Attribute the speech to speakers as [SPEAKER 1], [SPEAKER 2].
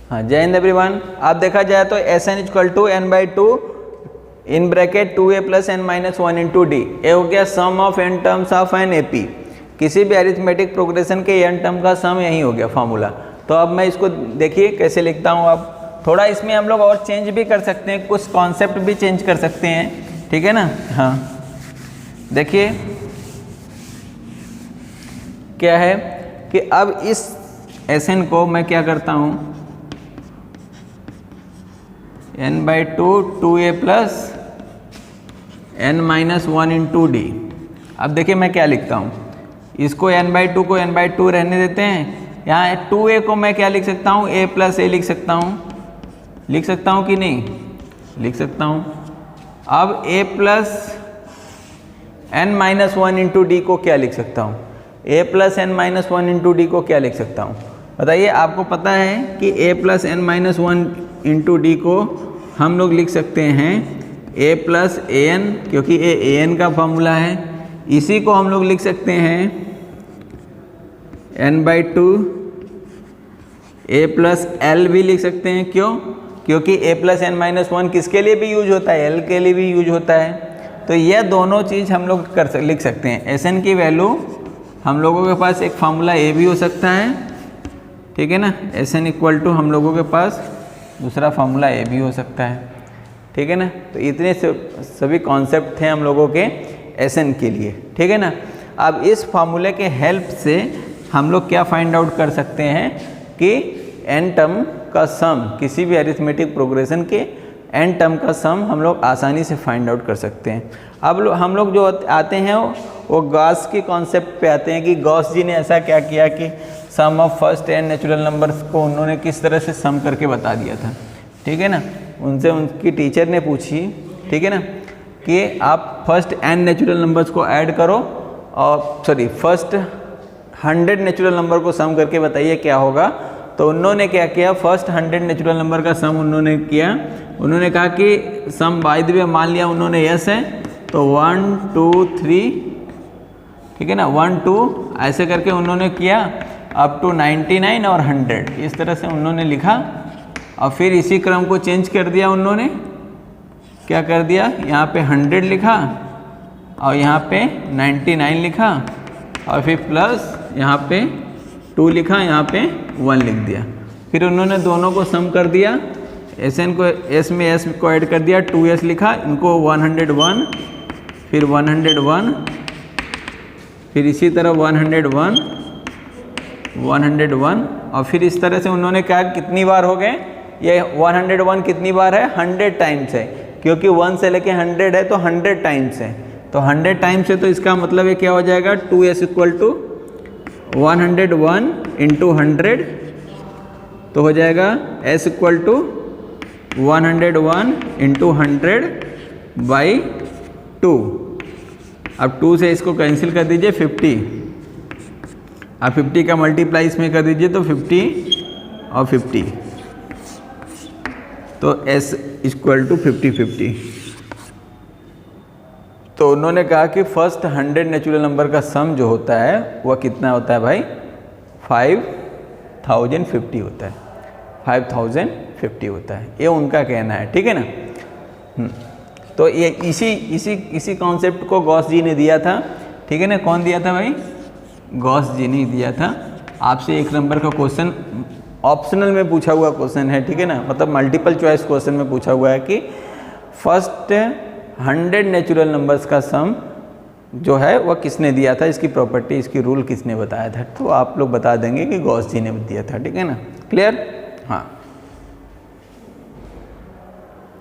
[SPEAKER 1] हाँ, जय हिंद एवरीवन। आप देखा जाए तो S n equal to n by two in bracket 2a plus n minus 1 into d. ये हो गया sum of n terms of an AP. किसी भी अरिथमेटिक प्रोग्रेशन के एन टर्म का सम यही हो गया फॉर्मूला। तो अब मैं इसको देखिए कैसे लिखता हूँ। अब थोड़ा इसमें हम लोग और चेंज भी कर सकते हैं, कुछ कॉन्सेप्ट भी चेंज कर सकते हैं, ठीक है ना। हाँ, देखिए क्या है कि अब इस एस एन को मैं क्या करता हूँ, n by two 2a plus n minus 1 into D. अब देखिए मैं क्या लिखता हूँ, इसको n बाई टू को n बाई टू रहने देते हैं। यहाँ 2a को मैं क्या लिख सकता हूँ, a प्लस a लिख सकता हूँ कि नहीं, लिख सकता हूँ। अब a plus n minus 1 into D को क्या लिख सकता हूँ, a plus n minus 1 into D को क्या लिख सकता हूँ, बताइए। आपको पता है कि a plus n minus 1 into D को हम लोग लिख सकते हैं a प्लस ए एन, क्योंकि a एन का फॉर्मूला है। इसी को हम लोग लिख सकते हैं n by two a plus L भी लिख सकते हैं। क्यों? क्योंकि a प्लस एन माइनस 1 किसके लिए भी यूज होता है, l के लिए भी यूज होता है। तो यह दोनों चीज़ हम लोग लिख सकते हैं। एस एन की वैल्यू हम लोगों के पास एक फार्मूला a भी हो सकता है, ठीक है ना। एस एन इक्वल टू हम लोगों के पास दूसरा फार्मूला ए भी हो सकता है, ठीक है ना। तो इतने सभी कॉन्सेप्ट थे हम लोगों के एस एन के लिए, ठीक है ना। अब इस फार्मूले के हेल्प से हम लोग क्या फाइंड आउट कर सकते हैं कि एन टर्म का सम, किसी भी अरिथमेटिक प्रोग्रेशन के एन टर्म का सम हम लोग आसानी से फाइंड आउट कर सकते हैं। अब हम लोग जो आते हैं वो गॉस के कॉन्सेप्ट पे आते हैं कि गॉस जी ने ऐसा क्या किया कि sum of first n natural numbers को उन्होंने किस तरह से सम करके बता दिया था, ठीक है ना। उनसे उनकी टीचर ने पूछी, ठीक है ना, कि आप फर्स्ट एन नेचुरल नंबर्स को ऐड करो और फर्स्ट 100 नेचुरल नंबर को सम करके बताइए क्या होगा। तो उन्होंने क्या किया, फर्स्ट 100 नेचुरल नंबर का सम उन्होंने किया। उन्होंने कहा कि सम बाय द वे मान लिया उन्होंने यस है, तो 1 2 3, ठीक है ना, 1 2 ऐसे करके उन्होंने किया अप टू 99 और 100, इस तरह से उन्होंने लिखा। और फिर इसी क्रम को चेंज कर दिया उन्होंने, क्या कर दिया, यहाँ पे 100 लिखा और यहाँ पे 99 लिखा और फिर प्लस यहाँ पे 2 लिखा, यहाँ पे 1 लिख दिया। फिर उन्होंने दोनों को सम कर दिया, एस एन को एस में एस को ऐड कर दिया, 2s लिखा, इनको 101, फिर 101, फिर इसी तरह 101 101 और फिर इस तरह से उन्होंने कहा कितनी बार हो गए ये 101 कितनी बार है, 100 टाइम्स है, क्योंकि 1 से लेके 100 है तो 100 टाइम्स है। तो 100 टाइम्स है तो इसका मतलब ये क्या हो जाएगा, 2s इक्वल टू 101 इंटू 100, तो हो जाएगा s equal to 101 into 100 by 2। अब 2 से इसको कैंसिल कर दीजिए 50, अब 50 का मल्टीप्लाई इसमें कर दीजिए तो 50 और 50, तो s इक्वल टू 50। तो उन्होंने कहा कि फर्स्ट 100 नेचुरल नंबर का सम जो होता है वह कितना होता है भाई, 5050 होता है, 5050 होता है, ये उनका कहना है, ठीक है ना। तो ये इसी कॉन्सेप्ट को गॉस जी ने दिया था, ठीक है ना। कौन दिया था भाई, गॉस जी ने दिया था। आपसे 1 नंबर का क्वेश्चन ऑप्शनल में पूछा हुआ क्वेश्चन है, ठीक है ना, मतलब मल्टीपल चॉइस क्वेश्चन में पूछा हुआ है कि फर्स्ट 100 नेचुरल नंबर्स का सम जो है वह किसने दिया था, इसकी प्रॉपर्टी, इसकी रूल किसने बताया था। तो आप लोग बता देंगे कि गॉस जी ने दिया था, ठीक है ना, क्लियर। हाँ।